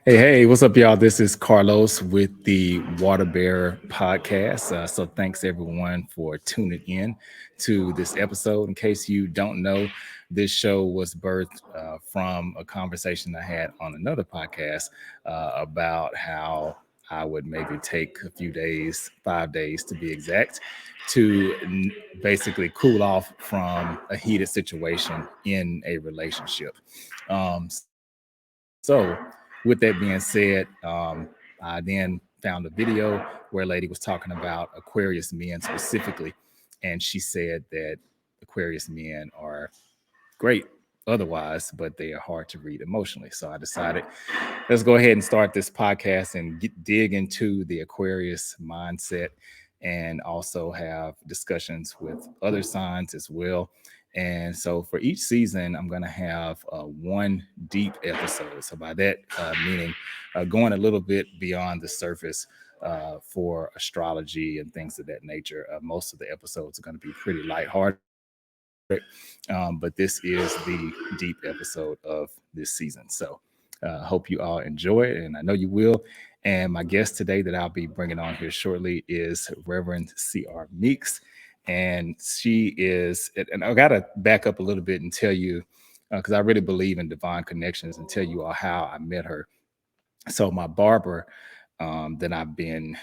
Hey, what's up, y'all? This is Carlos with the Water Bear podcast. So, thanks everyone for tuning in to this episode. In case you don't know, this show was birthed from a conversation I had on another podcast about how I would maybe take a few days, 5 days to be exact, to basically cool off from a heated situation in a relationship. So, with that being said, I then found a video where a lady was talking about Aquarius men specifically, and she said that Aquarius men are great otherwise, but they are hard to read emotionally. So I decided let's go ahead and start this podcast and dig into the Aquarius mindset and also have discussions with other signs as well. And so for each season, I'm going to have one deep episode. So by that, meaning going a little bit beyond the surface for astrology and things of that nature. Most of the episodes are going to be pretty lighthearted. But this is the deep episode of this season. So hope you all enjoy it, and I know you will. And my guest today that I'll be bringing on here shortly is Reverend C.R. Meeks. And she is, and I got to back up a little bit and tell you, because I really believe in divine connections, and tell you all how I met her. So my barber that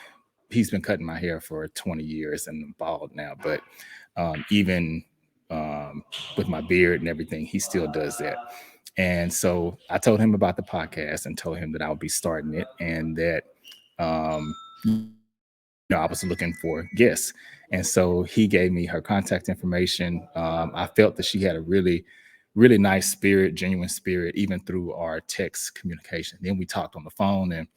he's been cutting my hair for 20 years and I'm bald now, but even with my beard and everything, he still does that. And so I told him about the podcast and told him that I would be starting it and that, I was looking for guests. And so he gave me her contact information. I felt that she had a really nice spirit, genuine spirit, even through our text communication. Then we talked on the phone and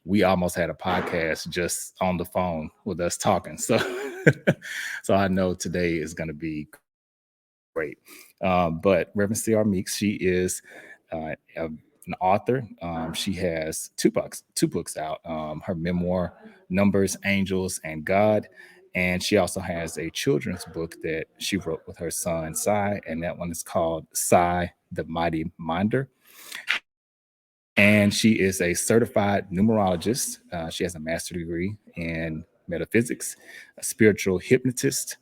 we almost had a podcast just on the phone with us talking. So, so I know today is going to be great. But Reverend C.R. Meeks, she is an author. She has two books out. Her memoir, Numbers, Angels, and God. And she also has a children's book that she wrote with her son, Cy, and that one is called Cy, the Mighty Minder. And she is a certified numerologist. She has a master's degree in metaphysics, a spiritual hypnotist.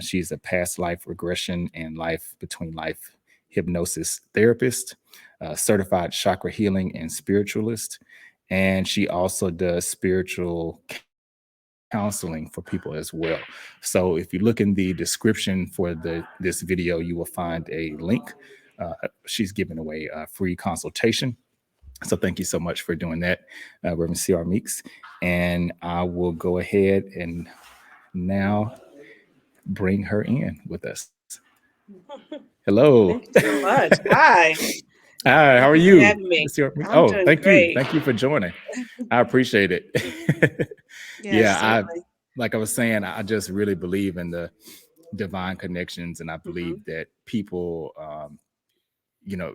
She's a past life regression and life between life hypnosis therapist, certified chakra healing and spiritualist. And she also does spiritual counseling for people as well. So if you look in the description for this video, you will find a link. She's giving away a free consultation. So thank you so much for doing that, Reverend C.R. Meeks. And I will go ahead and now bring her in with us. Hello. Thank you so much. Hi. Hi, how Thank are you for you? having me. I'm Oh, doing thank you. great. Thank you for joining. I appreciate it. Yes, Yeah, certainly. like I was saying, I just really believe in the divine connections, and I Hmm. believe that people,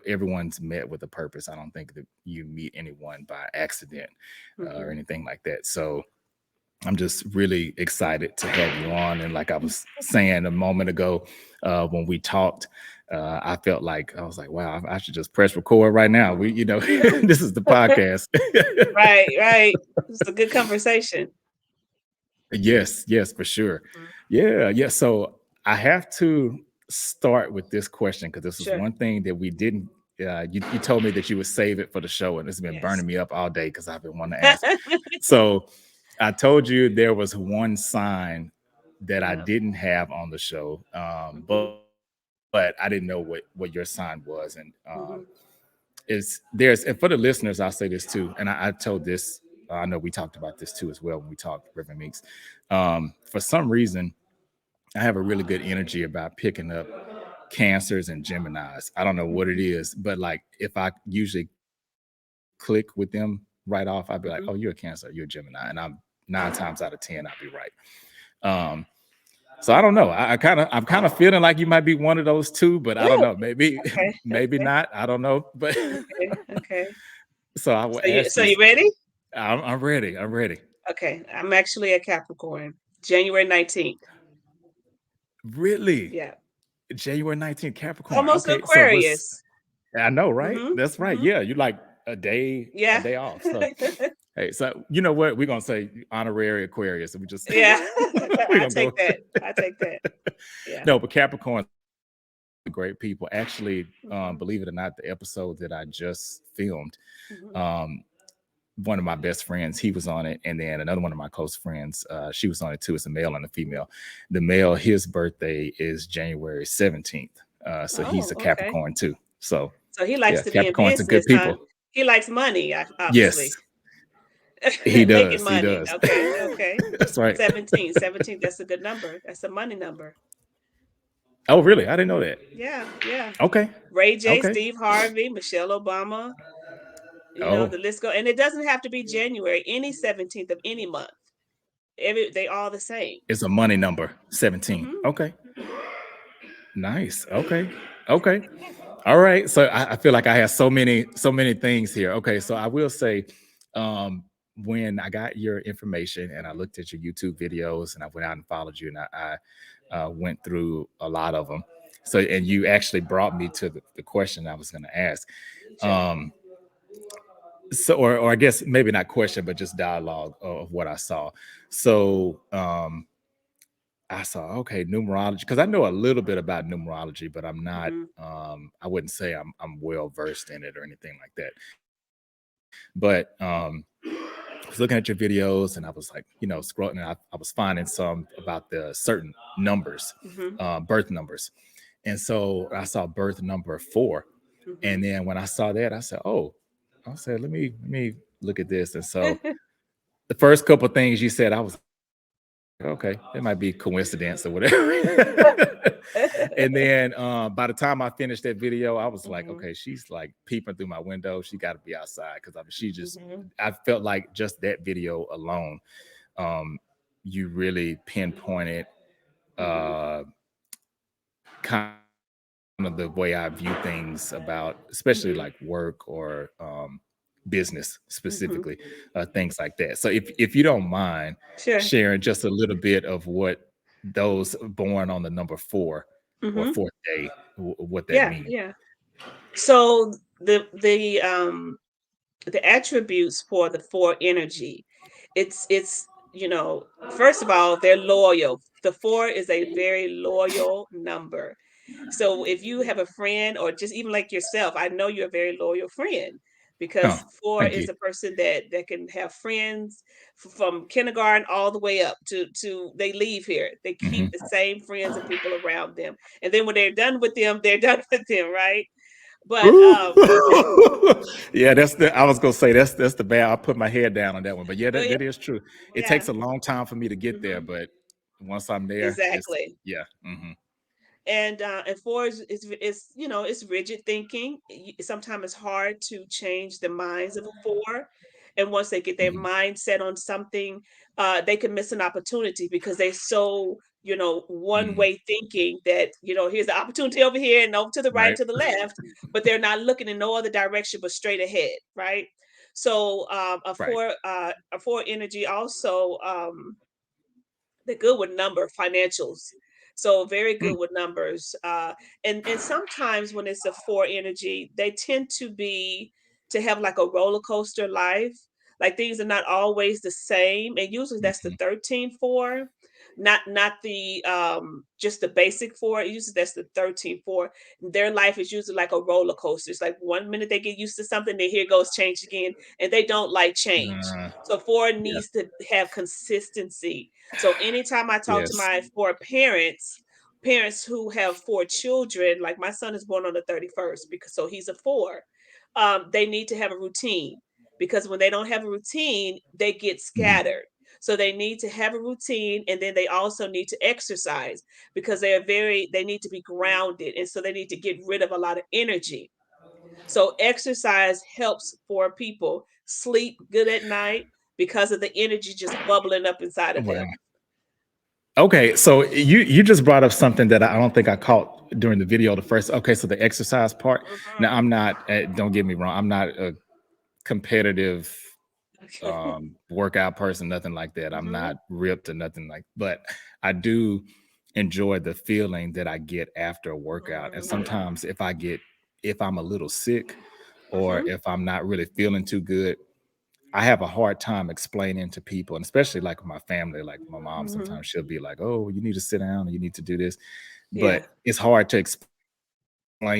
everyone's met with a purpose. I don't think that you meet anyone by accident or Hmm. anything like that. So I'm just really excited to have you on. And like I was saying a moment ago, when we talked, I felt like I was like, wow, I should just press record right now. This is the podcast. Right, right. It's a good conversation. Yes, for sure. Mhm. Yeah. So I have to start with this question because this is Sure. one thing that we didn't. You told me that you would save it for the show, and it's been Yes. burning me up all day because I've been wanting to ask. So I told you there was one sign that I Yeah. didn't have on the show, Hmm. but I didn't know what your sign was, and Hmm. and for the listeners, I'll say this too, and I told this. I know we talked about this too as well when we talked River Meeks. For some reason, I have a really good energy about picking up cancers and Geminis. I don't know what it Hmm. is, but like if I usually click with them right off, I'd be like, "Oh, you're a Cancer, you're a Gemini," and I'm 9 times out of 10, I'll be right. Um, so I don't know. I'm kind of feeling like you might be one of those two, but I don't Really? know. Maybe Okay. maybe Okay. not. I don't know. But Okay. Okay. so I will So you ask so this. you ready? I'm ready. I'm ready. Okay. I'm actually a Capricorn. January 19th. Really? Yeah. January 19th, Capricorn. Almost Okay. So Aquarius. I know, right? Mhm, That's right. mhm. Yeah, you like a Yeah. day off. So, hey, so you know what? We're gonna say honorary Aquarius, and we just Yeah. we're I gonna take go. that. I take that. Yeah. No, but Capricorn, great people. Actually, Mhm, believe it or not, the episode that I just filmed, mhm. um, one of my best friends, he was on it, and then another one of my close friends, she was on it too. It's a male and a female. The male, his birthday is January 17th. So he's Oh, a okay. Capricorn too. So So he likes yeah, to be in Capricorns are good business, huh? people. He likes money, Yes, obviously. he Making does. He money. does. Okay, okay. That's right. 17, 17. That's a good number. That's a money number. Oh, really? I didn't know that. Yeah, yeah. Okay. Ray J, Okay. Steve Harvey, Michelle Obama, Oh, the list go. And it doesn't have to be January, any 17th of any month. They all the same. it's a money number, 17. Mhm. Okay. Nice. Okay. Okay. All right. So I feel like I have so many things here. Okay. So I will say, um, when I got your information and I looked at your YouTube videos and I went out and followed you and I went through a lot of them. So, and you actually brought me to the question I was going to ask. Sure. Um, so, or I guess maybe not question, but just dialogue of what I saw. So, I saw, okay, numerology, because I know a little bit about numerology, but I'm not, Mhm. I wouldn't say I'm well versed in it or anything like that. But I was looking at your videos and I was like, scrolling, and I was finding some about the certain numbers, Mhm. birth numbers. And so I saw birth number 4. And Mhm. then when I saw that, I said, oh, I said, let me look at this. And so the first couple of things you said, I was okay, it might be coincidence or whatever. And then by the time I finished that video, I was like, Mhm. okay, she's like peeping through my window. She got to be outside because I mean, Mhm. I felt like just that video alone, um, you really pinpointed Mhm. uh, kind of the way I view things about, especially Mhm. like work or business Mhm. specifically, things like that. So if you don't mind Sure. sharing just a little bit of what those born on the number 4 or Mhm. fourth day, what that Yeah, means. yeah. So the attributes for the 4 energy, it's first of all, they're loyal. The 4 is a very loyal number. So if you have a friend or just even like yourself, I know you're a very loyal friend Oh, because 4 thank you. is a person that can have friends from kindergarten all the way up to they leave here. They keep Mhm. the same friends and people around them. And then when they're done with them, they're done with them, right? But Ooh. Yeah, that's the I was gonna say that's the bad. I'll put my head down on that one. But yeah, well, yeah, that is true. It yeah. takes a long time for me to get there, Mhm. but once I'm there, it's Exactly. yeah. Hmm. And 4 is rigid thinking. Sometimes it's hard to change the minds of a 4, and once they get their Hmm. mind set on something, they can miss an opportunity because they're so, one Hmm. way thinking that, here's the opportunity over here and over to the right, Right. to the left, but they're not looking in no other direction but straight ahead, right? So Right. a 4 energy also, they're good with financials. So very Mm. good with numbers. And sometimes when it's a 4 energy, they tend to have like a roller coaster life. Like things are not always the same. And usually that's the Mhm. 13 4, not the just the basic 4. Usually that's the 13 4. Their life is usually like a roller coaster. It's like one minute they get used to something, then here goes change again, and they don't like change. Uh, So 4 yeah. needs to have consistency. So anytime I talk to Yes. my 4 parents who have 4 children, like my son is born on the 31st, because so he's a 4. They need to have a routine because when they don't have a routine, they get Mhm. scattered. So they need to have a routine, and then they also need to exercise because they need to be grounded, and so they need to get rid of a lot of energy. So exercise helps for people sleep good at night because of the energy just bubbling up inside of Wow. them. Okay, so you just brought up something that I don't think I caught during the video. The first, okay, so the exercise part. Now, Mhm. I'm not. Don't get me wrong. I'm not a competitive Okay. workout person, nothing like that. I'm Mhm. not ripped or nothing like. But I do enjoy the feeling that I get after a workout. And Mhm. sometimes if I get if I'm a little sick or Mhm. if I'm not really feeling too good, I have a hard time explaining to people, and especially like my family, like my mom, Mhm. sometimes she'll be like, "Oh, you need to sit down and you need to do this." But Yeah. it's hard to explain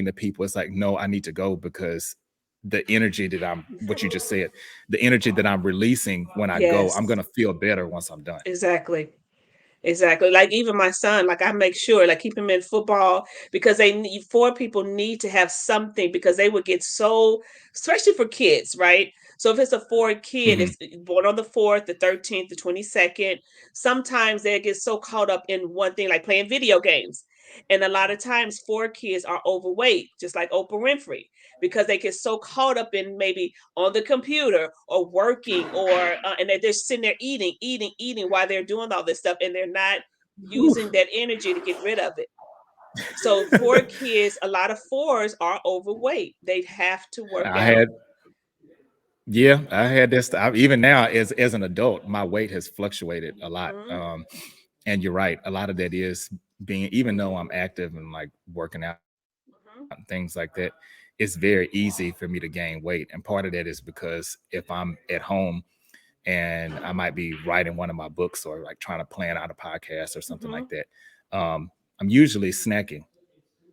to people. It's like, no, I need to go because the energy that I'm, what you just said, the energy that I'm releasing when I go, I'm Yes. gonna feel better once I'm done. Exactly. Exactly. Like even my son, like I make sure, like keep him in football because they need four people need to have something because they would get so, especially for kids, right? So if it's a four kid, Mhm. it's born on the 4th, the 13th, the 22nd. Sometimes they get so caught up in one thing, like playing video games. And a lot of times, four kids are overweight, just like Oprah Winfrey, because they get so caught up in maybe on the computer or working or and they're just sitting there eating, eating, eating while they're doing all this stuff, and they're not using Oof. that energy to get rid of it. So four kids, a lot of fours are overweight. They have to work I out. had, yeah, I had this. Even now, as an adult, my weight has fluctuated a lot. Mhm, And you're right, a lot of that is being, even though I'm active and like working out mhm, and things like that, it's very easy for me to gain weight. And part of that is because if I'm at home and I might be writing one of my books or like trying to plan out a podcast or something mhm. like that, I'm usually snacking,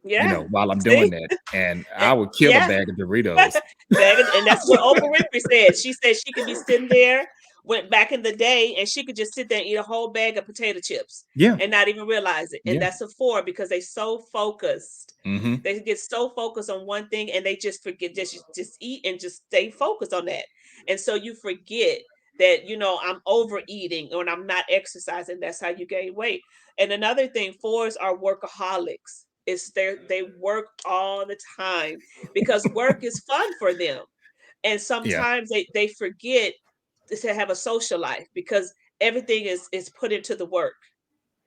Yeah. while I'm See? doing that. And Eh, I would kill a yeah. bag of Doritos. Bag of, and that's what Oprah Winfrey said. She said she could be sitting there, went back in the day, and she could just sit there and eat a whole bag of potato chips Yeah. and not even realize it. And Yeah. that's a four because they so focused. Hmm. They get so focused on one thing and they just forget just eat and just stay focused on that. And so you forget that I'm overeating or I'm not exercising. That's how you gain weight. And another thing, fours are workaholics. It's they work all the time because work is fun for them. And Yeah. sometimes they forget to have a social life because everything is put into the work.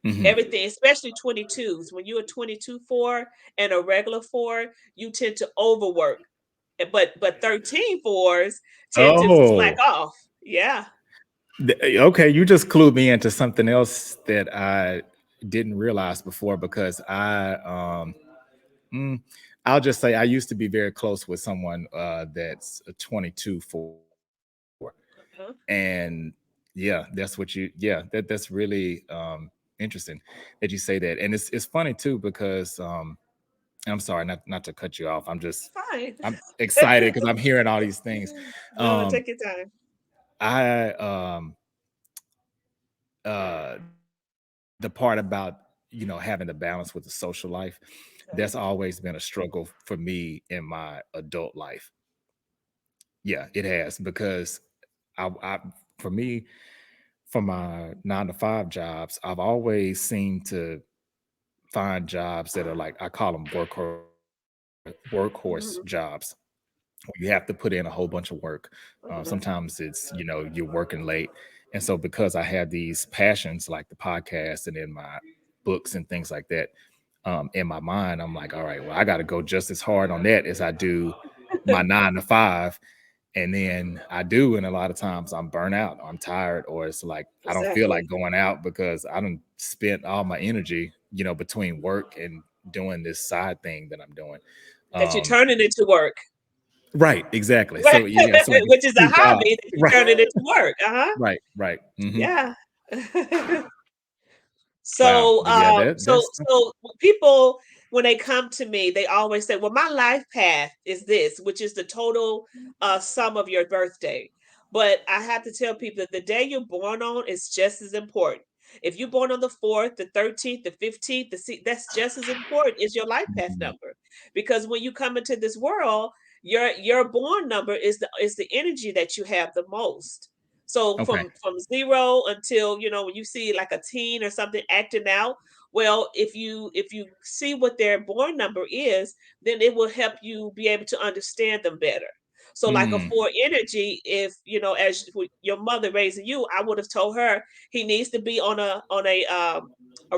Hmm. Everything, especially 22s. When you're a 22 four and a regular four, you tend to overwork. But 13 fours tend to slack Oh, off. Yeah. okay. You just clued me into something else that I didn't realize before because mm, I'll just say I used to be very close with someone that's a 22 for, Uh-huh. and yeah, that's what you, yeah, that's really interesting that you say that. And it's funny too because I'm sorry, not to cut you off. Fine. I'm excited because I'm hearing all these things. No, Um take your time. I the part about having the balance with the social life, that's Okay. always been a struggle for me in my adult life. Yeah, it has because I for me, for my 9 to 5 jobs, I've always seemed to find jobs that are like, I call them workhorse Mhm. jobs. You have to put in a whole bunch of work. Uh-huh. Sometimes it's, you're working late. And so because I have these passions like the podcast and then my books and things like that, in my mind, I'm like, all right, well, I got to go just as hard on that as I do my 9 to 5. And then I do, and a lot of times I'm burnt out, I'm tired, or it's like I don't feel like Exactly. going out because I don't spent all my energy, between work and doing this side thing that I'm doing. That you Um, turn it into work. right, exactly. Right. So yeah, it's like Which is a two jobs. hobby that you Right, turn it into work. Uh-huh. right, right. Hmm. Yeah. Wow, So, but yeah, that's people when they come to me, they always say, "Well, my life path is this," which is the total sum of your birthday. But I have to tell people that the day you're born on is just as important. If you're born on the 4th, the 13th, the 15th, that's just as important as your life path mhm. number. Because when you come into this world, your born number is the energy that you have the most. So Okay. from zero until when you see like a teen or something acting out, well, if you see what their born number is, then it will help you be able to understand them better. So like a Mm, four energy, if as your mother raising you, I would have told her he needs to be on a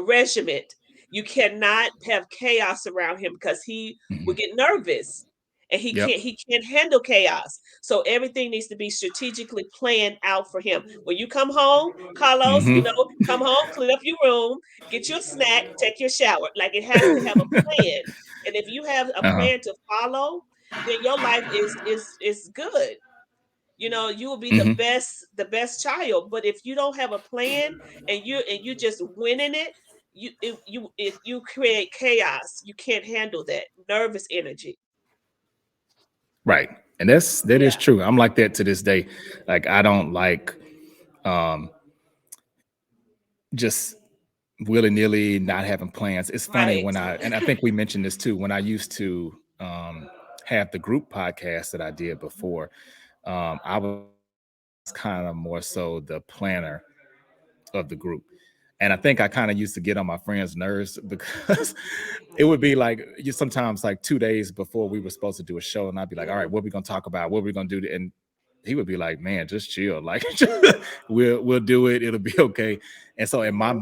regiment. You cannot have chaos around him because he will mhm. get nervous. and Yep. he can't handle chaos. So everything needs to be strategically planned out for him. When you come home, Carlos, Hmm. come home, clean up your room, get your snack, take your shower. Like it has to have a plan. And if you have a Uh-huh. plan to follow, then your life is good. You will be Hmm. the best child. But if you don't have a plan and you just winning it, you create chaos. You can't handle that nervous energy. Right. And that is Yeah, true. I'm like that to this day. Like I don't like um just willy-nilly not having plans. It's funny right. when and I think we mentioned this too, when I used to have the group podcast that I did before, I was kind of more so the planner of the group. And I think I kind of used to get on my friends' nerves because it would be like you sometimes like 2 days before we were supposed to do a show, and I'd be like, "All right, Mhm. what are we gonna talk about? What are we gonna do?" And he would be like, "Man, just chill. Like, we'll do it. It'll be okay." And so in my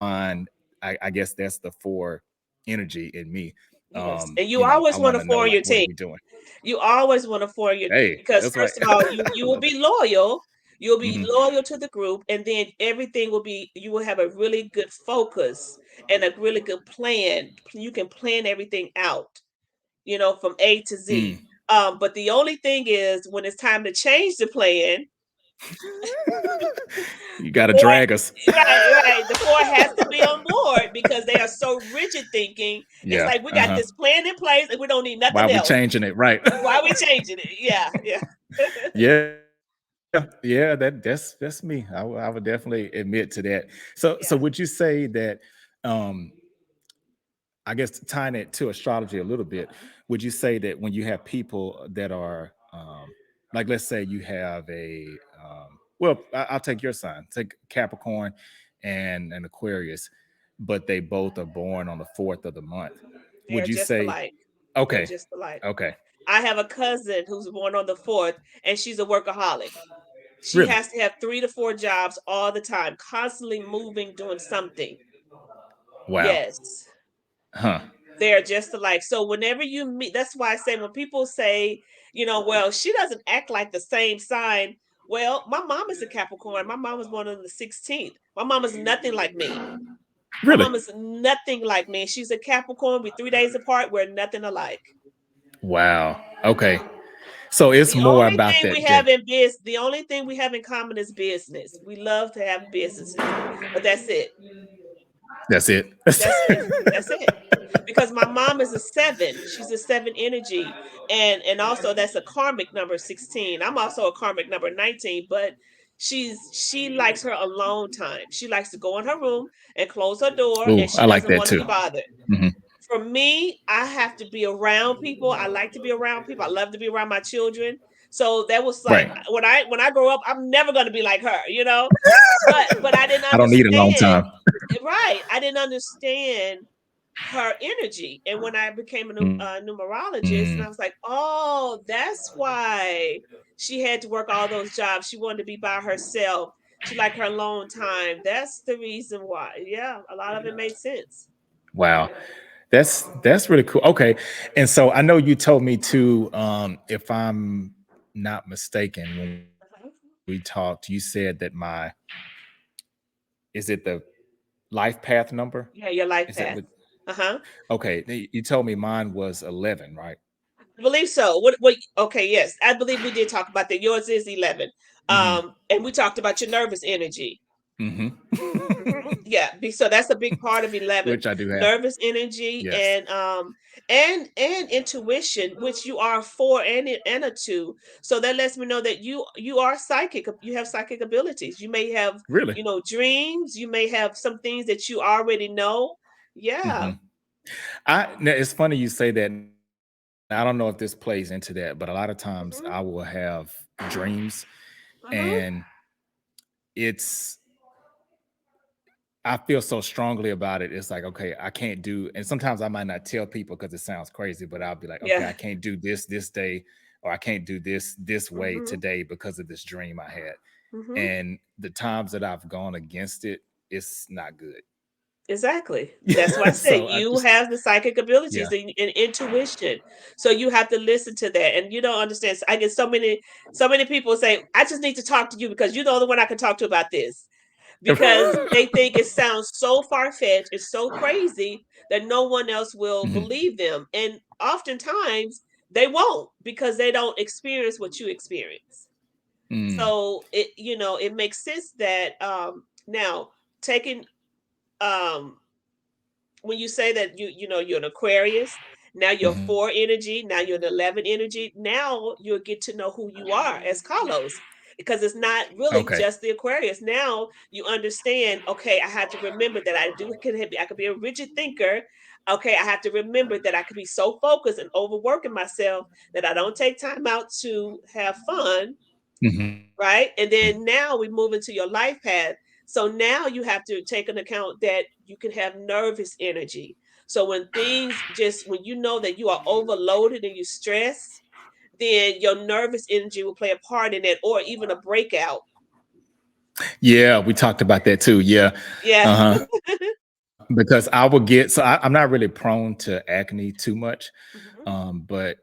mind, I guess that's the four energy in me. Yes, and you I always want want to to know form like your what are team. we doing? You always want to form your Hey, because that's right. first of all, you will be loyal. You'll be Mhm. loyal to the group, and then everything will be. You will have a really good focus and a really good plan. You can plan everything out, from A to Z. Mm. But the only thing is when it's time to change the plan, You the got to four drag us. right, the four has to be on board because they are so rigid thinking. It's Yeah. like we Uh got huh. this plan in place and we don't need Why nothing are we else. changing it? Right. Why are we changing it? Yeah, yeah. Yeah. Yeah. That's me. I would definitely admit to that. So Yeah, would you say that? Um, I guess tying it to astrology a little bit, would you say that when you have people that are like, let's say you have well, I'll take your sign, take Capricorn and an Aquarius, but they both are born on the 4th of the month. they Would are you just say, alike. They're okay, just alike. okay, I have a cousin who's born on the 4th, and she's a workaholic. She really? has to have 3 to 4 jobs all the time, constantly moving, doing something. Wow. Yes, Huh. they're just alike. So whenever you meet, that's why I say when people say, well, she doesn't act like the same sign. Well, my mom is a Capricorn. My mom was born on the 16th. My mom is nothing like me. My Really? mom is nothing like me. She's a Capricorn. We're 3 days apart. We're nothing alike. Wow. Okay. So it's more about that. The only thing we have in common is business. We love to have businesses, but that's it. That's it. That's it. That's it. Because my mom is a 7. She's a 7 energy, and also that's a karmic number 16. I'm also a karmic number 19, but she likes her alone time. She likes to go in her room and close her door, Ooh, and I she like doesn't that want to too. be bothered. Hmm. For me, I have to be around people. I like to be around people. I love to be around my children. So that was like Right. when I grow up, I'm never going to be like her. But I didn't I don't need a long understand. time. Right, I didn't understand her energy. And when I became a numerologist, and I Mm, was like, oh, that's why she had to work all those jobs. She wanted to be by herself. She liked her alone time. That's the reason why. Yeah, a lot of it made sense. wow. That's really cool. Okay. And so I know you told me to if I'm not mistaken when Uh-huh. we talked, you said that my is it the life path number? Yeah, your life Is that path. what Uh-huh. okay. You told me mine was 11, right? I believe so. What okay, yes. I believe we did talk about that. Yours is 11. Hmm. And we talked about your nervous energy. Hmm. Yeah, so that's a big part of 11. Which I do have. Nervous energy Yes. and intuition, which you are 4 and a 2. So that lets me know that you are psychic. You have psychic abilities. You may have, Really? dreams, you may have some things that you already know. Hmm. Yeah. Now, it's funny you say that. I don't know if this plays into that, but a lot of times Mhm. I will have dreams Uh-huh. and it's I feel so strongly about it. It's like, okay, I can't do, and sometimes I might not tell people because it sounds crazy, but I'll be like, okay, Yeah. I can't do this day, or I can't do this way Mhm. today because of this dream I had. Mhm. And the times that I've gone against it, it's not good. Exactly. That's why I say So I you just, have the psychic abilities yeah. and intuition. So you have to listen to that. And you don't understand. I get so many people say, I just need to talk to you because you're the only one I can talk to about this. Because they think it sounds so far-fetched, it's so crazy that no one else will Mhm. believe them. And oftentimes they won't because they don't experience what you experience. Mm. So it makes sense that now taking um when you say that you're an Aquarius, now you're Mhm. 4 energy, now you're an 11 energy, now you'll get to know who you are as Carlos, because it's not really Okay. just the Aquarius. Now you understand, okay, I have to remember that I could be a rigid thinker. Okay, I have to remember that I could be so focused and overworking myself that I don't take time out to have fun, Mhm. right? And then now we move into your life path. So now you have to take into account that you can have nervous energy. So when you know that you are overloaded and you're stressed, then your nervous energy will play a part in it, or even a breakout. Yeah, we talked about that too. Yeah. Yeah. Uh-huh. Because I will get, so I'm not really prone to acne too much. Mhm. But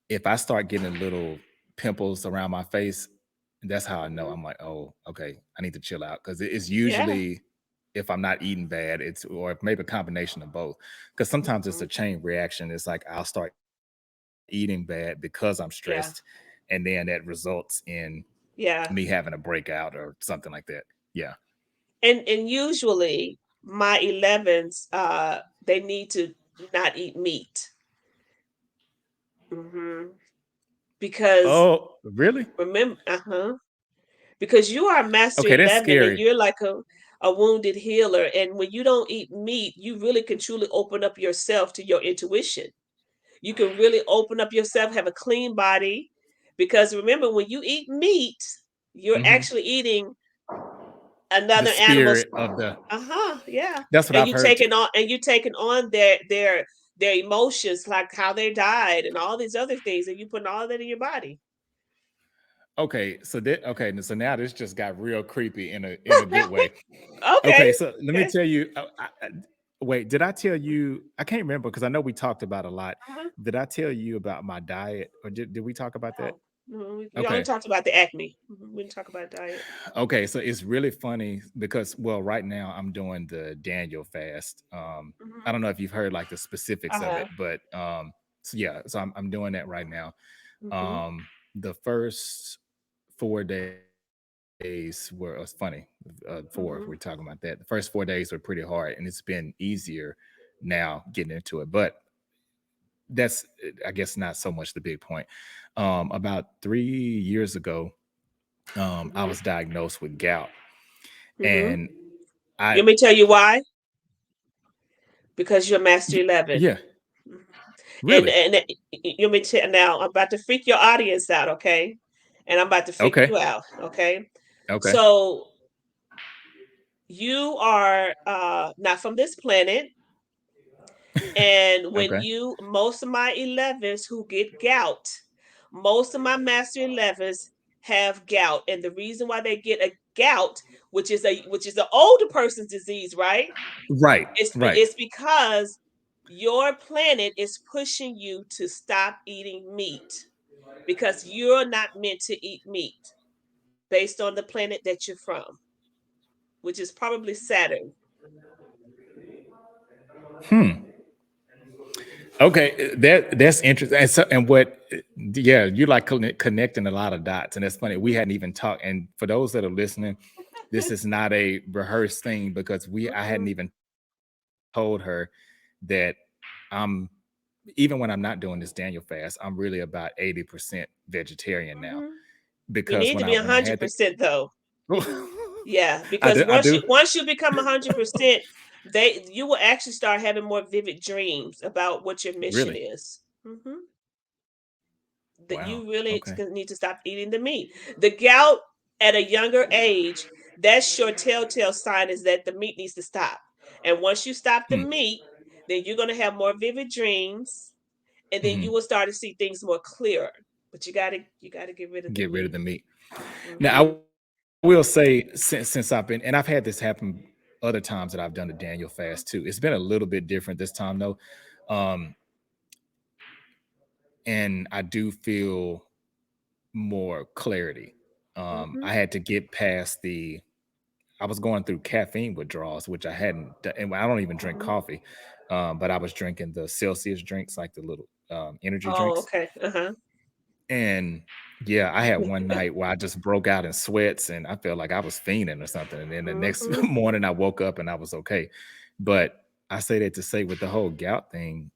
if I start getting little pimples around my face, that's how I know. Mhm. I'm like, oh, okay, I need to chill out. Because it's Yeah. usually if I'm not eating bad, it's or maybe a combination of both. Because sometimes it's a Mhm. chain reaction. It's like I'll start eating bad because I'm stressed, and Yeah. then that results in me having a Yeah. breakout or something like that. Yeah. And usually my 11s, they need to not eat meat. Hmm. Because Oh, really? remember, because you are a master Okay, that's 11 and scary. you're like a wounded healer. And when you don't eat meat, you really can truly open up yourself to your intuition. You can really open up yourself, have a clean body. Because remember, when you eat meat, you're Mhm. actually eating The another animal's. spirit of the Yeah. That's what And I've you heard too. taking on and you taking on their emotions, like how they died and all these other things, and you putting all that in your body. Okay, so now this just got real creepy in a good way. Okay. Okay, so let me Okay. tell you. Wait, did I tell you? I can't remember because I know we talked about a lot. Uh-huh. Did I tell you about my diet, or did we talk about that? Oh, no, we only Okay, talked about the acne. We didn't talk about diet. okay. So it's really funny because, well, right now I'm doing the Daniel fast. I Mhm. don't know if you've heard like the specifics of Uh-huh. it, but so yeah, so I'm doing that right now. Mhm. Um, the first 4 days were, it was funny. Four, if we're talking about Mhm. that. The first 4 days were pretty hard, and it's been easier now getting into it. But that's, I guess, not so much the big point. About 3 years ago, I Mhm. was diagnosed with gout, Mhm. and You I, want me to tell you why? Because you're Master 11. yeah, Mhm. And really, and you want me to now? I'm about to freak your audience out, okay? And I'm about to freak okay, you out, okay? okay, So you are not from this planet. And when okay, you most of my 11s who get gout, most of my master 11s have gout. And the reason why they get a gout, which is an older person's disease, right? right, right. It's because your planet is pushing you to stop eating meat because you're not meant to eat meat based on the planet that you're from, which is probably Saturn. Hmm. Okay, that's interesting. And what, yeah, you like connecting a lot of dots, and that's funny. We Mhm. hadn't even talked. And for those that are listening, this is not a rehearsed thing because I hadn't Mm-mm. even told her that I'm, even when I'm not doing this Daniel fast, I'm really about 80% vegetarian now Mhm. You because need to be when I had 100% though. the, Yeah, I because do, I do. once you become 100%, you will actually start having more vivid dreams about what your mission Really, is. Hmm. That wow, you really okay, need to stop eating the meat. The gout at a younger age, that's your telltale sign is that the meat needs to stop. And once you stop the hmm. meat, then you're going to have more vivid dreams, and then you Hmm. will start to see things more clearer. But you got to get rid of the Get rid of meat. the meat. Now, I Hmm. will say, since I've been, and I've had this happen a lot other times that I've done the Daniel fast too. It's been a little bit different this time though. Um, and I do feel more clarity. Mhm. I had to get past I was going through caffeine withdrawals, which I hadn't done, and I don't even drink Mhm. coffee. But I was drinking the Celsius drinks, like the little energy Oh, drinks. okay. Uh-huh. And yeah, I had one night where I just broke out in sweats and I felt like I was fiending or something. And then the next Mhm. morning I woke up and I was okay. But I say that to say with the whole gout thing,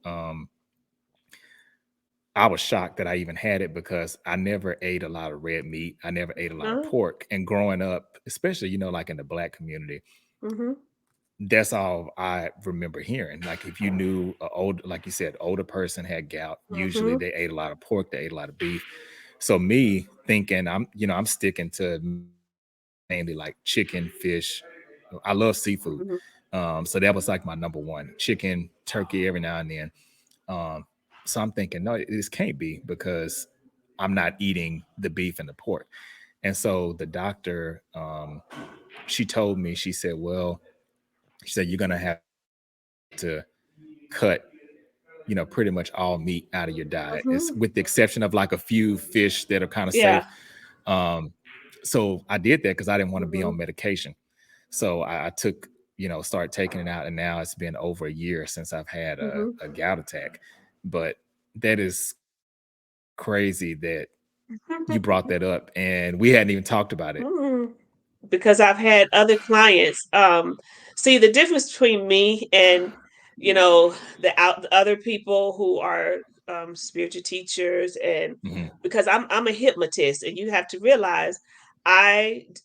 I was shocked that I even had it because I never ate a lot of red meat. I never ate a lot of Uh-huh. pork. And growing up, especially, like in the black community, Mhm. that's all I remember hearing. Like if you knew a old, like you said, older person had gout, usually Mhm. they ate a lot of pork, they ate a lot of beef. So me thinking I'm sticking to mainly like chicken, fish. I love seafood. Mhm. So that was like my number one. Chicken, turkey every now and then. Um, so I'm thinking, no, this can't be because I'm not eating the beef and the pork. And so the doctor, she told me, she said, well, she said, you're gonna have to cut, pretty much all meat out of your diet. It's Mhm. with the exception of like a few fish that are kind of Yeah. safe. Um, so I did that because I didn't want to be Mhm. on medication. So I took, started taking it out, and now it's been over a year since I've had Mhm. a gout attack. But that is crazy that you brought that up, and we hadn't even talked about it. Mhm. Because I've had other clients. See the difference between me and you know the other people who are spiritual teachers, and Mhm, because I'm a hypnotist, and you have to realize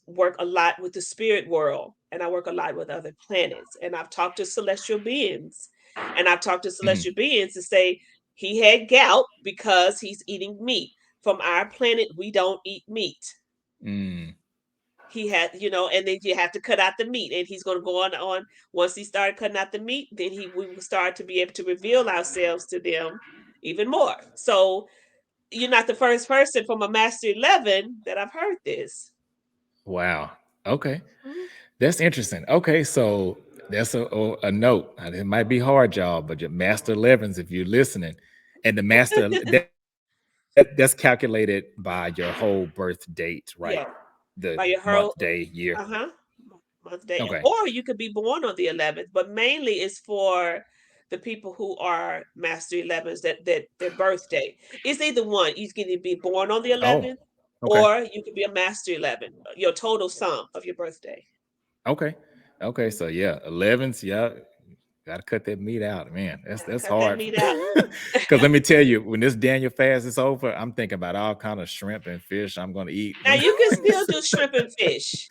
work a lot with the spirit world, and I work a lot with other planets, and I've talked to celestial beings, and I've talked to mhm, celestial beings to say he had gout because he's eating meat. From our planet, we don't eat meat. mm. He had, and then you have to cut out the meat, and he's going to go on. Once he started cutting out the meat, then we will start to be able to reveal ourselves to them even more. So you're not the first person from a master 11 that I've heard this. Wow. Okay. Mhm. That's interesting. Okay, so that's a note. It might be hard, y'all, but your master 11s, if you're listening, and the master that's calculated by your whole birth date, right? Yeah, The by your month, whole day, year. uh-huh month day, Okay. or you could be born on the 11th, but mainly it's for the people who are master 11s, that their birthday. It's either one. You can either be born on the Oh, 11th, okay. or you could be a master 11, your total sum of your birthday. Okay. Okay. So Mhm. yeah, 11s. Yeah, gotta cut that meat out, man. Gotta That's cut that hard. meat out. Because let me tell you, when this Daniel fast is over, I'm thinking about all kind of shrimp and fish I'm gonna eat. Now When you can still do shrimp and fish.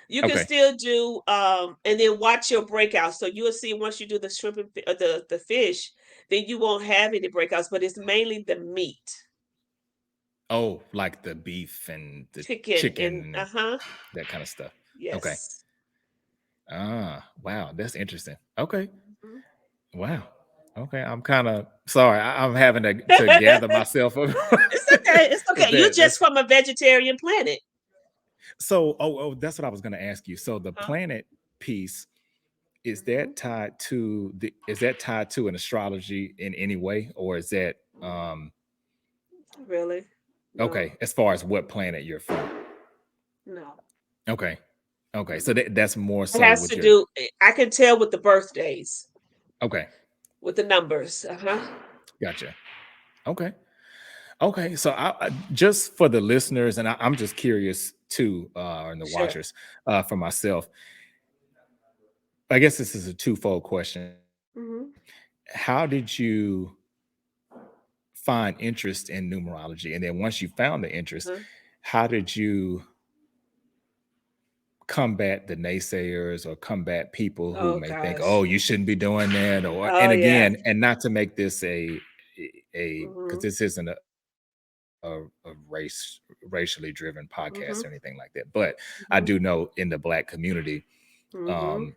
You can okay. still do and then watch your breakouts. So you'll see once you do the shrimp and the fish, then you won't have any breakouts, but it's mainly the meat, Oh, like the beef and the chicken and chicken and uh-huh. that kind of stuff. Okay. Yes. Ah, wow, that's interesting. Okay. Mhm. Wow. Okay. I'm kind of sorry. I'm having to gather myself up It's okay. It's with okay. You're that. just That's from a vegetarian planet. so. Oh, that's what I was going to ask you. So the Huh? planet piece, is Mhm. that tied to an astrology in any way, or is that Really? No. okay? As far as what planet you're from. No. Okay. Okay. So Mm-mm. that's more It so has with to your do I can tell with the birthdays, okay. with the numbers. Uh-huh. Gotcha. Okay. Okay, so just for the listeners, and I'm just curious too, and the Sure. watchers, for myself. I guess this is a twofold question. Mhm. How did you find interest in numerology, and then once you found the interest, Uh-huh. how did you combat the naysayers or combat people who Oh may think, "Oh, gosh. you shouldn't be doing that," or Oh and yeah. again, and not to make this a because Mhm. this isn't a racially driven podcast Mhm. or anything like that. But I Mhm. do know in the black community, Mhm. um,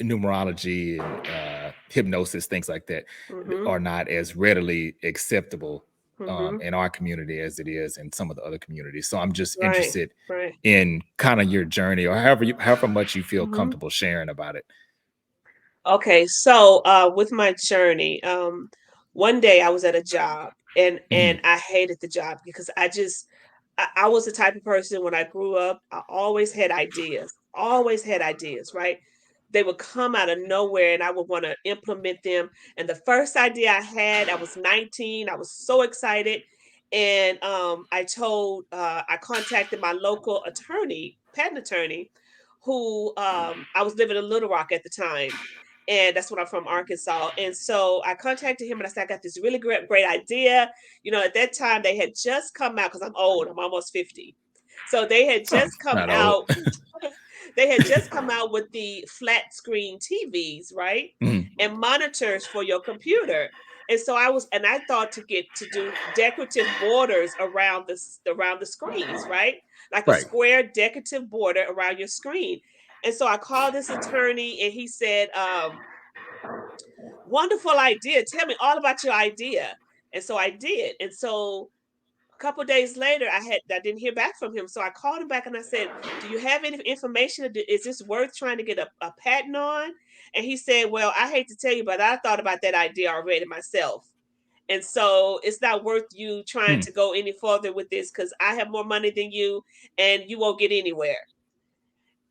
numerology and hypnosis, things like that, Mhm. are not as readily acceptable Mhm. in our community as it is in some of the other communities. So I'm just Right. interested Right. in kind of your journey, or however much you feel Mhm. comfortable sharing about it. Okay, so with my journey, one day I was at a job and Mhm. I hated the job because I was the type of person when I grew up, I always had ideas, right? They would come out of nowhere and I would want to implement them. And the first idea I had, I was 19, I was so excited. And I contacted my local attorney, patent attorney, who I was living in Little Rock at the time. And that's when I'm from, Arkansas. And so I contacted him and I said, I got this really great idea. At that time they had just come out because I'm old, I'm almost 50. So they had Oh, just come not old. out, they had just come out with the flat screen TVs, right? Mhm. And monitors for your computer. And so I thought to do decorative borders around the screens, right? Like a Right. square decorative border around your screen. And so I called this attorney and he said, wonderful idea. Tell me all about your idea. And so I did. And so a couple of days later, I didn't hear back from him. So I called him back and I said, "Do you have any information? Is this worth trying to get a patent on?" And he said, "Well, I hate to tell you, but I thought about that idea already myself. And so it's not worth you trying Hmm. to go any further with this because I have more money than you and you won't get anywhere."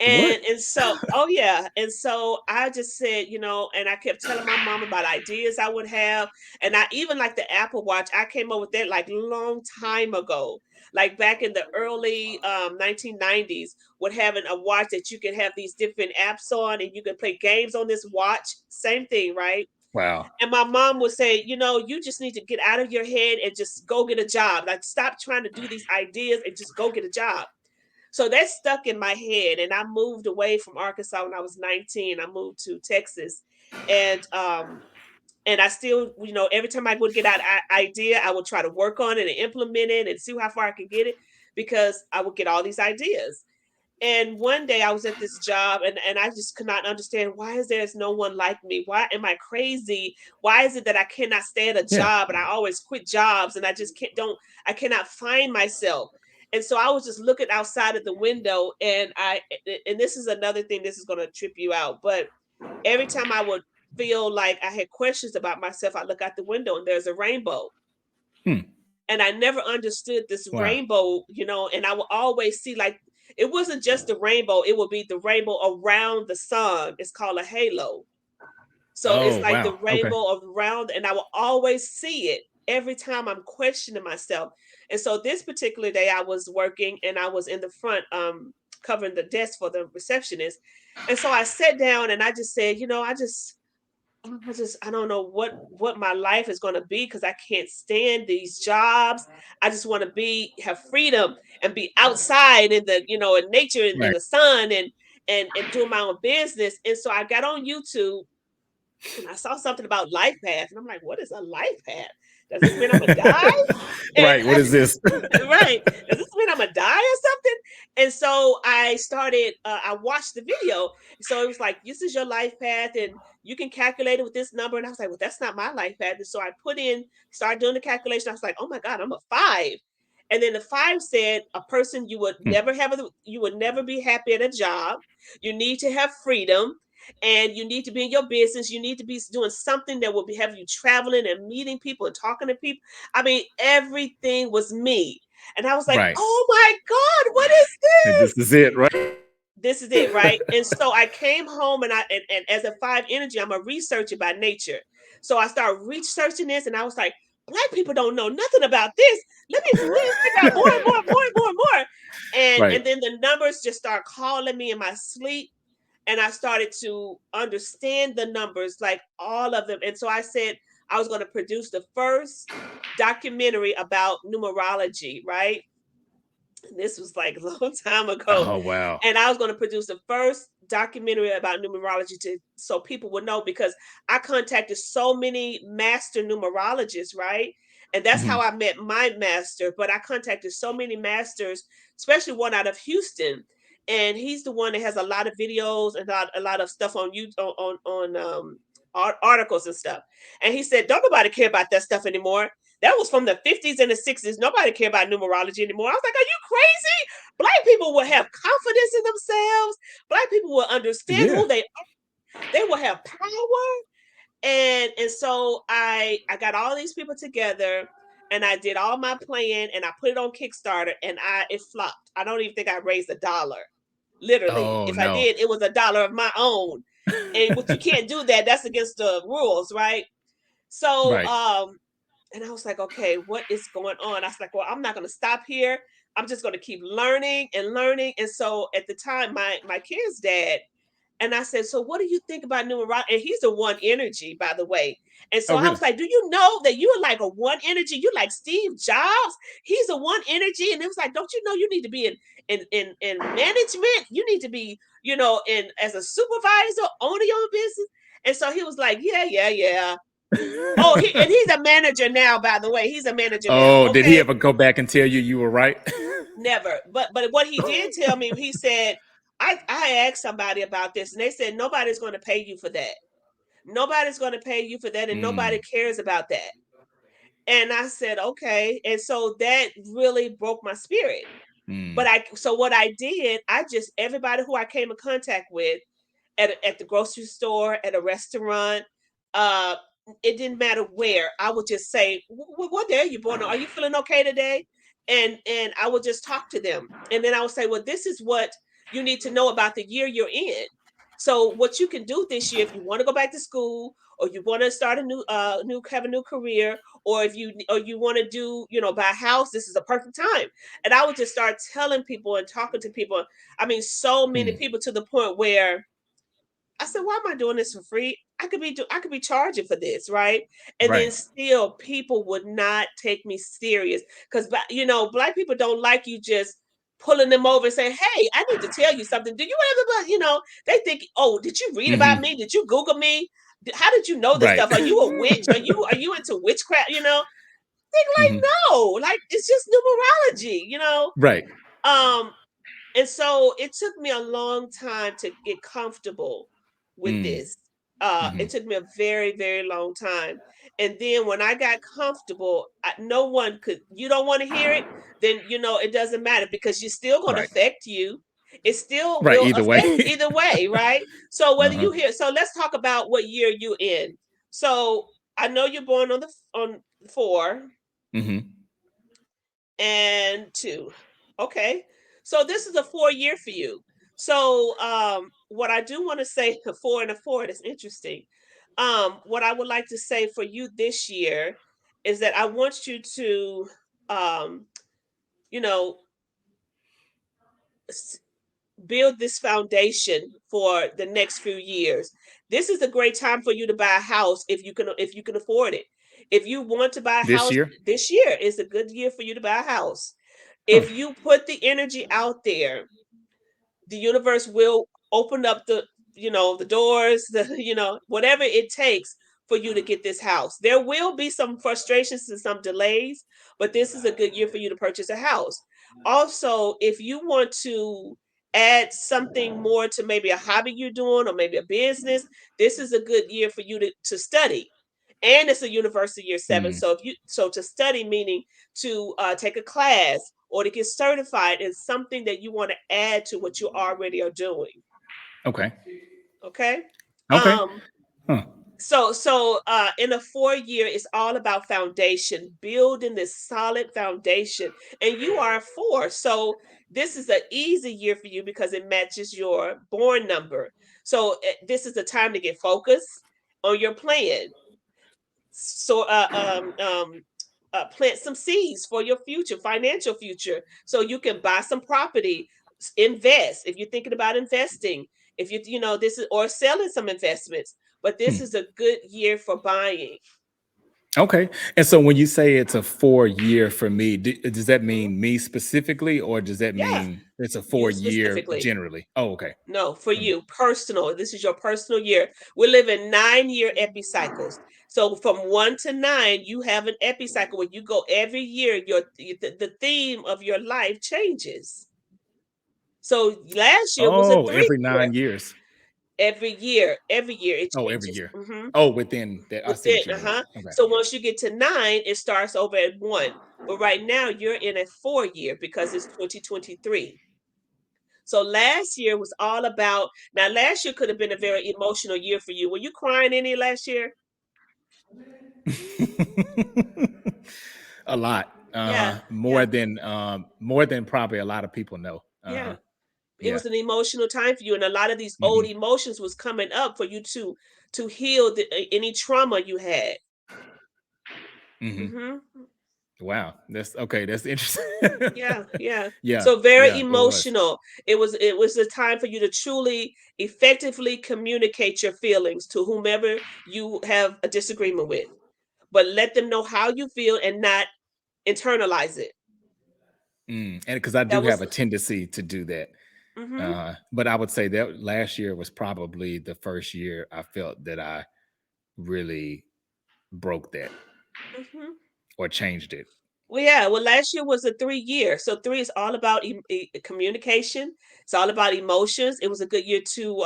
What? And so oh, yeah, and so I just said, and I kept telling my mom about ideas I would have, and I even like the Apple Watch, I came up with that, like, long time ago, like, back in the early, 1990s, with having a watch that you can have these different apps on, and you can play games on this watch, same thing, right? Wow. And my mom would say, "You just need to get out of your head and just go get a job, like, stop trying to do these ideas and just go get a job." So that stuck in my head, and I moved away from Arkansas when I was 19. I moved to Texas, and I still, every time I would get out idea, I would try to work on it and implement it and see how far I could get it because I would get all these ideas. And one day I was at this job and I just could not understand, why is there's no one like me? Why am I crazy? Why is it that I cannot stay at a Yeah. job and I always quit jobs and I just I cannot find myself. And so I was just looking outside of the window and this is another thing, this is going to trip you out, but every time I would feel like I had questions about myself, I look out the window and there's a rainbow. Hmm. And I never understood this Wow. rainbow, and I would always see, like, it wasn't just the rainbow, it would be the rainbow around the sun. It's called a halo. So it's Oh, like the wow. Okay. rainbow around, and I will always see it every time I'm questioning myself. And so this particular day I was working and I was in the front covering the desk for the receptionist. And so I sat down and I just said, I don't know what my life is going to be because I can't stand these jobs. I just want to be have freedom and be outside in the in nature in Right. the sun and doing my own business. And so I got on YouTube and I saw something about life path, and I'm like, what is a life path? Does this mean I'm gonna die? And Right. What is this? right. Does this mean I'm gonna die or something? And so I watched the video. So it was like, this is your life path, and you can calculate it with this number. And I was like, well, that's not my life path. And so started doing the calculation. I was like, oh my God, I'm a 5. And then the 5 said a person Hmm. you would never be happy at a job. You need to have freedom and you need to be in your business. You need to be doing something that will be have you traveling and meeting people and talking to people. I mean, everything was me. And I was like, Right. oh my God, what is And this this? is it, right? This is it, right? And so I came home and as a 5 energy, I'm a researcher by nature. So I started researching this and I was like, black people don't know nothing about this. Let me figure out more and more and more and more and more. Right. And then the numbers just start calling me in my sleep and I started to understand the numbers, like all of them. And so I said I was going to produce the first documentary about numerology, right? This was like a long time ago. Oh, wow. And I was going to produce the first documentary about numerology so people would know because I contacted so many master numerologists, right? And that's how Mhm. I met my master. But I contacted so many masters, especially one out of Houston. And he's the one that has a lot of videos and a lot of stuff on you on articles and stuff. And he said, "Don't nobody care about that stuff anymore. That was from the 50s and the 60s. Nobody cared about numerology anymore. I was like, are you crazy? Black people will have confidence in themselves. Black people will understand Yeah. who they are. They will have power. And so I got all these people together and I did all my plan and I put it on Kickstarter and it flopped. I don't even think I raised $1. Literally. Oh If I no. did, it was $1 of my own. And what you can't do that, that's against the rules, right? So Right. and I was like, okay, what is going on? I was like, well, I'm not gonna stop here. I'm just gonna keep learning and learning. And so at the time, my kid's dad, and I said, so what do you think about numerology? And he's a one energy, by the way. And so Oh I really? was like, do you know that you're like a one energy? You like Steve Jobs? He's a one energy. And it was like, don't you know you need to be in management? You need to be, in as a supervisor, owning your own business. And so he was like, yeah, yeah, yeah. Oh, and he's a manager now, by the way. He's a manager now. Oh, did he Okay. ever go back and tell you were right? Never. But what he did tell me, he said, I asked somebody about this and they said nobody's going to pay you for that. Nobody's going to pay you for that and nobody Mm, cares about that. And I said, okay. And so that really broke my spirit. mm, So what I did, I just everybody who I came in contact with, at the grocery store, at a restaurant. Uh, it didn't matter where. I would just say, "What day are you born on? Are you feeling okay today?" And I would just talk to them, and then I would say, "Well, this is what you need to know about the year you're in. So, what you can do this year, if you want to go back to school, or you want to start have a new career, or you want to do, buy a house, this is a perfect time." And I would just start telling people and talking to people. I mean, so many mm. people to the point where I said, "Why am I doing this for free? I could be charging for this, right?" And then Right. still, people would not take me serious because, black people don't like you just pulling them over and saying, "Hey, I need to tell you something. Do you ever, They think, "Oh, did you read about Hmm. me? Did you Google me? How did you know this Right. stuff? Are you a witch? Are you into witchcraft? Think like Hmm. no, like it's just numerology. Right. Um, and so it took me a long time to get comfortable with Mm, this. hmm. It took me a very, very long time. And then when I got comfortable, no one could, you don't want to hear it, then, it doesn't matter because you're still going to Right. affect you. It still Right. will Either way. affect either way, right? So whether Uh-huh. you hear, so let's talk about what year you in. So I know you're born on 4 Hmm. and 2. Okay. So this is a 4 year for you. So what I do want to say, 4 and a 4, that's interesting. What I would like to say for you this year is that I want you to um, you know, s- build this foundation for the next few years. This is a great time for you to buy a house if you can afford it. If you want to buy a This house year. this year, is a good year for you to buy a house. Huh. If you put the energy out there, the universe will open up the doors, whatever it takes for you to get this house. There will be some frustrations and some delays, but this is a good year for you to purchase a house. Also, if you want to add something more to maybe a hobby you're doing or maybe a business, this is a good year for you to study. And it's a university year 7. Mm, So to study, meaning to take a class or to get certified, is something that you want to add to what you already are doing. okay. Okay. Okay. Um, Huh. so in a 4 year, it's all about foundation, building this solid foundation. And you are a 4. So this is an easy year for you because it matches your born number. So this is the time to get focused on your plan. So plant some seeds for your future, financial future, so you can buy some property, invest if you're thinking about investing, if this is, or selling some investments. But this Hmm. is a good year for buying. Okay. And so when you say it's a 4 year for me, does that Mhm. mean me specifically, or does that Yeah, mean it's a four you year specifically. generally? Oh, okay. No, for For me. you, personal. This is your personal year. We live in 9 year epicycles. So from 1 to 9, you have an epicycle where you go every year. The theme of your life changes. So last year was a Oh, three every year. 9 years. Every year it Oh, every changes. year. Oh, within that. I see Within, what you mean. Okay. so once you get to 9, it starts over at 1. But right now you're in a 4 year because it's 2023. So last year was all about, now last year could have been a very emotional year for you. Were you crying any last year? A lot. Yeah, More yeah, than more than probably a lot of people know. yeah. It Yeah. was an emotional time for you, and a lot of these old Hmm. emotions was coming up for you to heal any trauma you had. Hmm. Hmm. Wow. That's okay. That's interesting. Yeah, yeah. Yeah. So very Yeah. It was. emotional. It was a time for you to truly effectively communicate your feelings to whomever you have a disagreement with. But let them know how you feel and not internalize it. And because I do That have was a tendency to do that. mhm, But I would say that last year was probably the first year I felt that I really broke that mhm. or changed it. Well, yeah. Well, last year was a 3 year. So 3 is all about communication. It's all about emotions. It was a good year to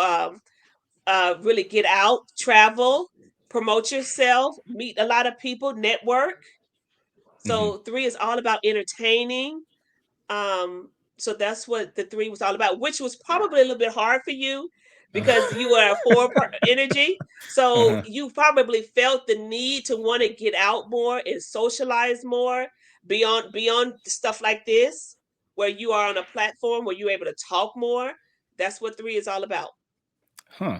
really get out, travel, promote yourself, meet a lot of people, network. Hmm. So 3 is all about entertaining. Um, so that's what the 3 was all about, which was probably a little bit hard for you because you are a energy. So Uh-huh. you probably felt the need to want to get out more and socialize more beyond stuff like this, where you are on a platform where you're able to talk more. That's what 3 is all about. Huh.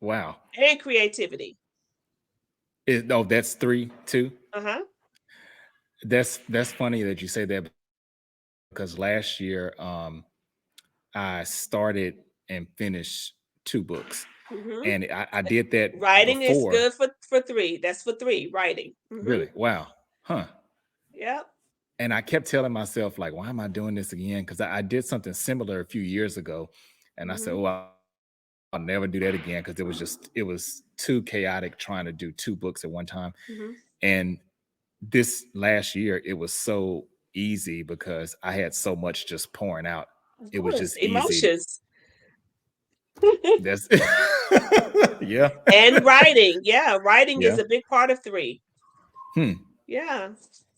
Wow. And creativity. Oh, that's three too. Uh-huh. That's funny that you say that because last year I started and finished two books, Mm-hmm. and I did that Writing is before. good for 3. That's for 3, writing. Mm-hmm. Really? Wow. Huh. Yep. And I kept telling myself, like, why am I doing this again? Because I did something similar a few years ago. And I said, Mm-hmm. oh, I'll never do that again because it was too chaotic trying to do two books at one time. Mm-hmm. And this last year, it was so easy because I had so much just pouring out. Of It was course, just easy. emotions. That's yeah. And writing. Yeah, writing is Yeah. a big part of 3. Hmm. Yeah.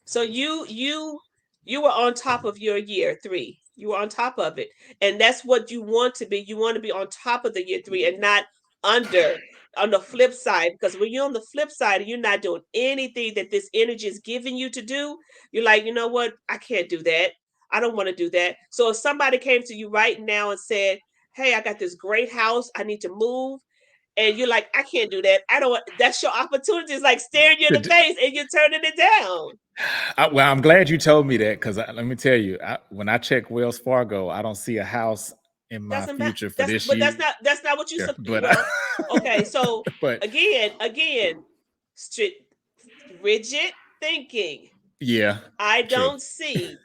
So you were on top of your year 3. You were on top of it. And that's what you want to be. You want to be on top of the year 3 and not under on the flip side. Because when you're on the flip side and you're not doing anything that this energy is giving you to do, you're like, you know what? I can't do that. I don't want to do that. So if somebody came to you right now and said, hey, I got this great house, I need to move, and you're like, I can't do that. I don't. That's your opportunity. It's like staring you in the face, and you're turning it down. Well, I'm glad you told me that because let me tell you, when I check Wells Fargo, I don't see a house in my Doesn't matter. future for That's this but year. that's not what you said. But Well, okay. So but again, strict, rigid thinking. yeah, I true. don't see.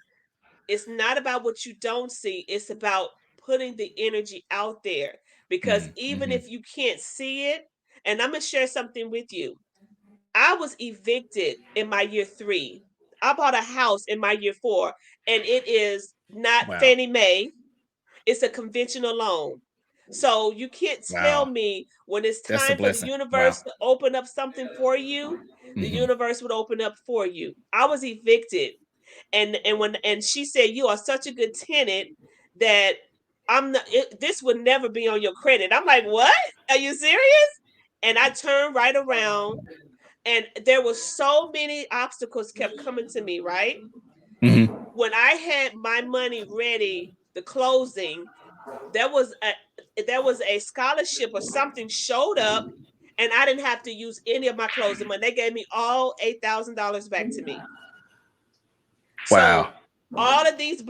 It's not about what you don't see. It's about putting the energy out there because even Mm-hmm. if you can't see it, and I'm gonna share something with you. I was evicted in my year 3. I bought a house in my year 4, and it is not Wow, Fannie Mae, it's a conventional loan. So you can't tell wow, me when it's that's a time for the blessing. Wow. universe to open up something for you, the Hmm. universe would open up for you. I was evicted, and she said you are such a good tenant that this would never be on your credit. I'm like, what? Are you serious? And I turned right around, and there was so many obstacles kept coming to me, right? Hmm. When I had my money ready, the closing, there was a scholarship or something showed up, and I didn't have to use any of my closing money. They gave me all $8,000 back to me. Wow. So all of these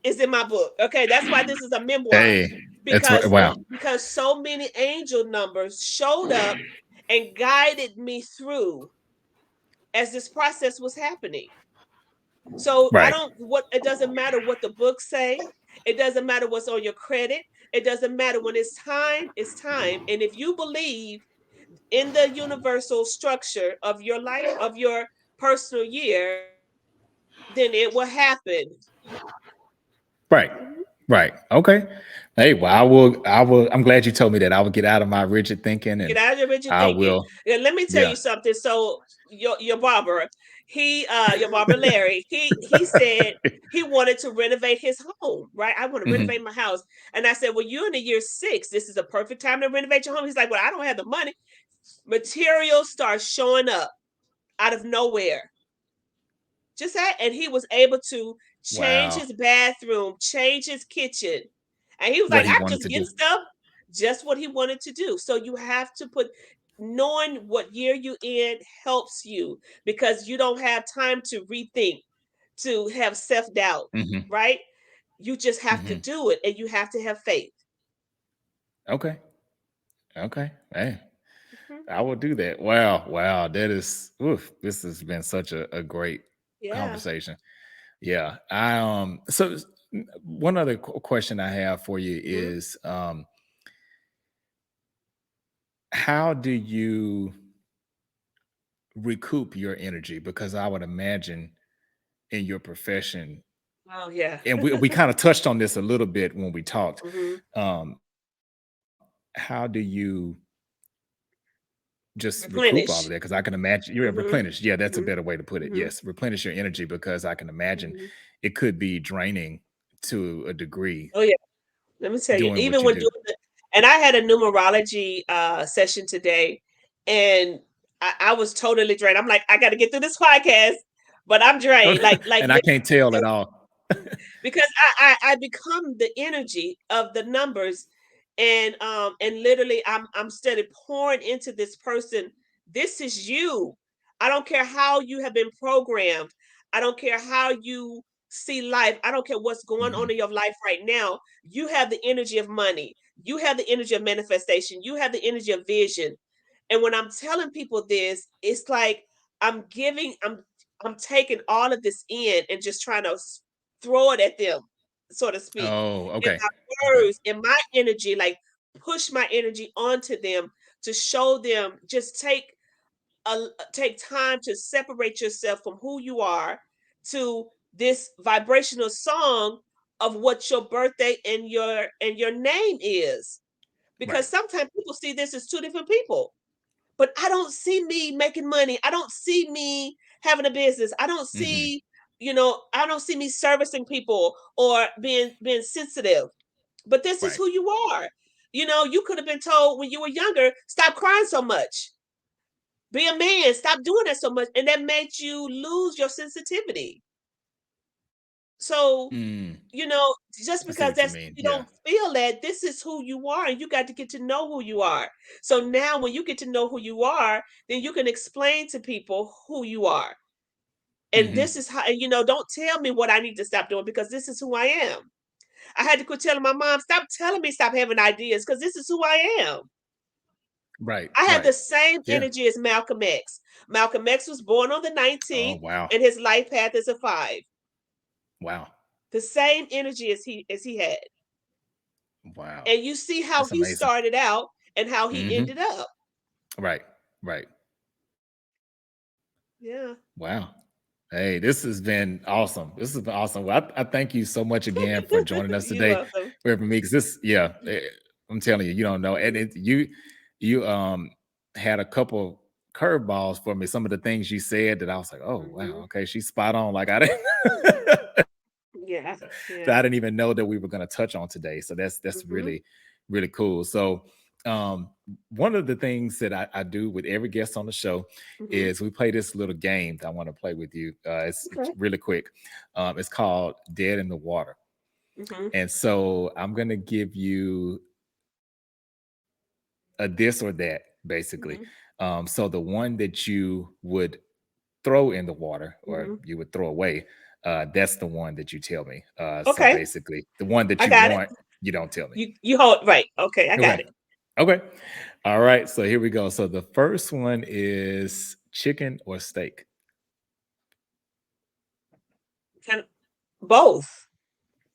is in my book. Okay, that's why this is a memoir, Hey, that's because wow. so many angel numbers showed up and guided me through as this process was happening. So I Right. don't what it doesn't matter what the books say. It doesn't matter what's on your credit. It doesn't matter when it's time, it's time. And if you believe in the universal structure of your life, of your personal year, then it will happen. Right. Mhm. Right. Okay. Hey, well, I will. I'm glad you told me that. I will get out of my rigid thinking, Get and out of your rigid I thinking. will. Yeah, let me tell Yeah. you something. So your barber, your barber Larry, he said he wanted to renovate his home, right? I want to Mhm. renovate my house. And I said, well, you're in the year 6. This is a perfect time to renovate your home. He's like, well, I don't have the money. Materials start showing up out of nowhere. Just that, and he was able to change Wow. his bathroom, change his kitchen. And he was What like, he I wanted just to get do. stuff just what he wanted to do. So you have to put knowing what year you in helps you because you don't have time to rethink, to have self-doubt, Mhm. right? You just have to Mhm. do it and you have to have faith. Okay. Okay. Hey, Mhm. I will do that. Wow. Wow. That is. Oof. This has been such a great Yeah. conversation. Yeah. One other question I have for you Hmm. is, how do you recoup your energy? Because I would imagine in your profession, Oh yeah. and we kind of touched on this a little bit when we talked. Hmm. Um, how do you just recoup all of Replenish. that? Because I can imagine you're Hmm. replenished. Yeah, that's a Hmm. better way to put it. Hmm. Yes, replenish your energy because I can imagine Hmm. it could be draining to a degree Oh yeah. Let me tell you, doing what even you when do. doing the and I had a numerology session today, and I was totally drained. I'm like, I got to get through this podcast, but I'm drained. Like And I literally, can't tell at all. because I become the energy of the numbers, and literally I'm steady pouring into this person. This is you. I don't care how you have been programmed. I don't care how you see life. I don't care what's going on Mhm. in your life right now. You have the energy of money. You have the energy of manifestation. You have the energy of vision. And when I'm telling people this, it's like I'm giving, I'm taking all of this in and just trying to throw it at them, so to speak, Oh, in okay. my Okay. words, in my energy, like push my energy onto them to show them just take time to separate yourself from who you are to this vibrational song of what your birthday and your name is, because Right. sometimes people see this as two different people. But I don't see me making money. I don't see me having a business. I don't Mhm. see, I don't see me servicing people or being sensitive. But this is Right. who you are. You could have been told when you were younger, stop crying so much. Be a man, stop doing that so much. And that made you lose your sensitivity. So, Mm. just I see because what you that's mean. you Yeah. don't feel that, this is who you are, and you got to get to know who you are. So now when you get to know who you are, then you can explain to people who you are. And Mhm. this is how, don't tell me what I need to stop doing because this is who I am. I had to quit telling my mom, stop telling me stop having ideas because this is who I am. Right. I have Right. the same Yeah. energy as Malcolm X. Malcolm X was born on the Oh, 19th wow. and his life path is a 5. Wow. The same energy as he had. Wow. And you see how That's he amazing. started out and how he Mhm. ended up. Right. Right. Yeah. Wow. Hey, this has been awesome. This has been awesome. Well, I thank you so much again for joining us You're today, welcome. Reverend Meeks. I'm telling you, you don't know. And you had a couple curveballs for me. Some of the things you said that I was like, oh wow, Hmm. okay, she's spot on. Like I didn't Yeah. that Yeah. I didn't even know that we were going to touch on today. So that's Hmm. really, really cool. So um one of the things that I do with every guest on the show Hmm. is we play this little game that I want to play with you. It's Okay. really quick. It's called Dead in the Water. Hmm. And so I'm going to give you a this or that, basically. Hmm. So the one that you would throw in the water or Hmm. you would throw away, that's the one that you tell me. So Okay. basically, the one that I you got it. want, you don't tell me. You hold right. Okay, I got Okay. it. Okay. All right. So here we go. So the first one is chicken or steak. Kind of both.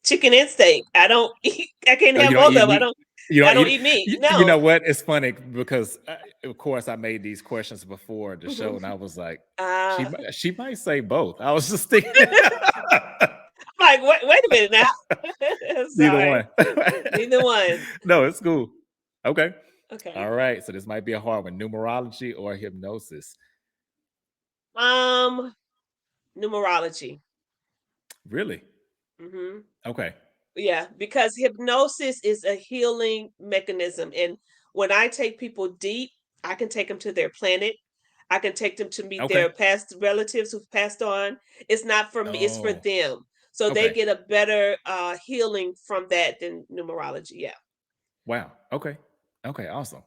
Chicken and steak. I don't eat, I can't Oh, you have don't both eat of them. meat. You I don't don't eat. eat meat. You No. know what? It's funny because, of course, I made these questions before the show, Hmm. and I was like, Uh she might say both. I was just thinking. like, wait a minute now. Neither sorry. one. Neither one. No, it's cool. Okay. Okay. All right. So this might be a hard one. Numerology or hypnosis? Um, numerology. Really? Hmm. Okay. Yeah, because hypnosis is a healing mechanism. And when I take people deep, I can take them to their planet. I can take them to meet Okay. their past relatives who've passed on. It's not for me, it's for Oh, them. So they okay. get a better healing from that than numerology. Yeah. Wow. Okay. Okay. Awesome.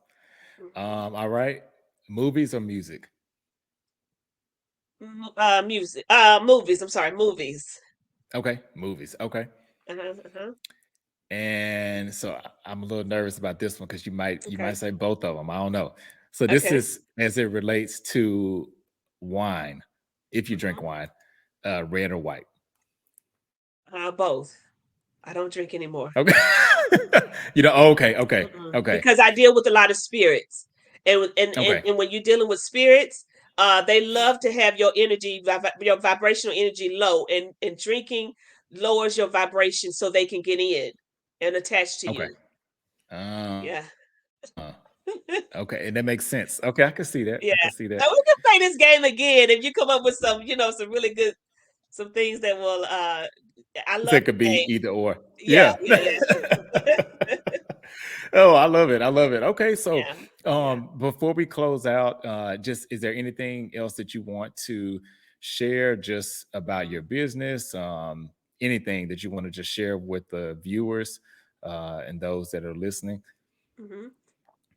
Hmm. All right. Movies or music? Music, movies. I'm sorry, movies. Okay. Movies. Okay. Uh-huh, uh-huh. And so I'm a little nervous about this one because you might Okay. say both of them. I don't know. So this Okay. is as it relates to wine. If you drink Hmm. wine, red or white. Both. I don't drink anymore. Okay. Okay, okay, Mm-mm. okay, Because I deal with a lot of spirits, and okay, when you're dealing with spirits, they love to have your energy, your vibrational energy low, and drinking lowers your vibration so they can get in and attach to okay. you. Uh, Yeah. okay, and that makes sense. Okay, I can see that. Yeah. I can see So that. we can play this game again if you come up with some, some really good, some things that will. I So love it could the be game. either or. Yeah, Yeah. yeah, yeah, Oh, I love it. I love it. Okay, so yeah, yeah. before we close out, just is there anything else that you want to share just about your Mhm, business? Anything that you want to just share with the viewers and those that are listening? mhm.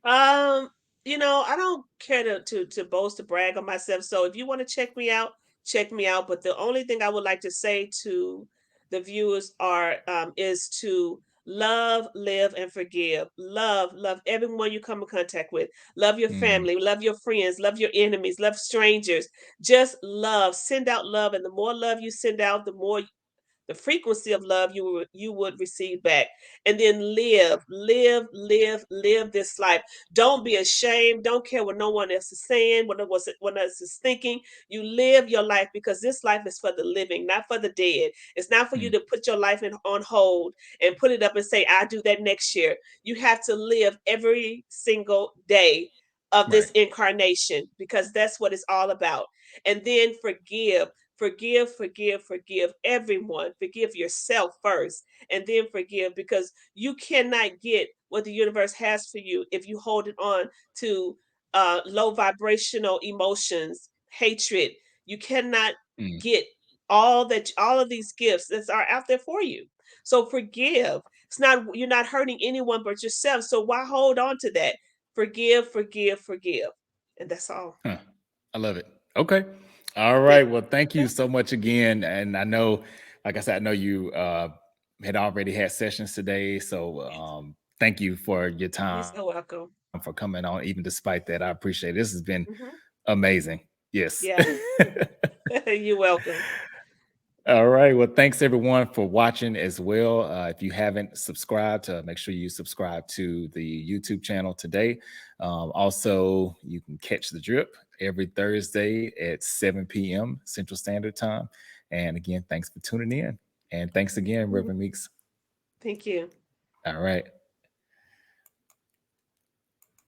Um, I don't care to boast to brag on myself. So if you want to check me out, check me out. But the only thing I would like to say to the viewers are is to love, live, and forgive. Love everyone you come in contact with. Love your Mm, family, love your friends, love your enemies, love strangers. Just love. Send out love. And the more love you send out, the frequency of love you would receive back, and then live this life. Don't be ashamed. Don't care what no one else is saying, what else is thinking. You live your life, because this life is for the living, not for the dead. It's not for you mm, to put your life on hold and put it up and say, I'll do that next year. You have to live every single day of right. this incarnation, because that's what it's all about. And then forgive everyone. Forgive yourself first, and then forgive, because you cannot get what the universe has for you if you hold it on to low vibrational emotions, hatred. You cannot Mm, get all of these gifts that are out there for you. So forgive. You're not hurting anyone but yourself, so why hold on to that? Forgive, and that's all. huh. I love it. Okay. All right. Well, thank you so much again. And I know, like I said, I know you had already had sessions today. So thank you for your You're time so welcome. for coming on, even despite that. I appreciate it. This has been Hmm. amazing. Yes. Yeah. You're welcome. All right. Well, thanks everyone for watching as well. If you haven't subscribed, make sure you subscribe to the YouTube channel today. Also, you can catch the drip every Thursday at 7 p.m. Central Standard Time. And again, thanks for tuning in. And thanks again, Mhm. Reverend Meeks. Thank you. All right.